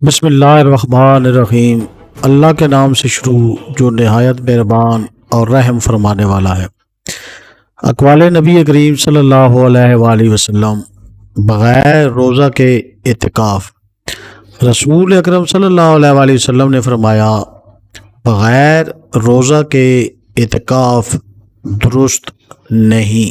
बिस्मिल्लाहिर्रहमानिर्रहीम। अल्लाह के नाम से शुरू जो नहायत मेहरबान और रहम फरमाने वाला है। अक़वाल नबी करीम सल्लल्लाहु अलैहि वसल्लम बग़ैर रोज़ा के इतिकाफ़। रसूल अकरम सल्लल्लाहु अलैहि वसल्लम ने फरमाया, बग़ैर रोज़ा के इतिकाफ़ दुरुस्त नहीं।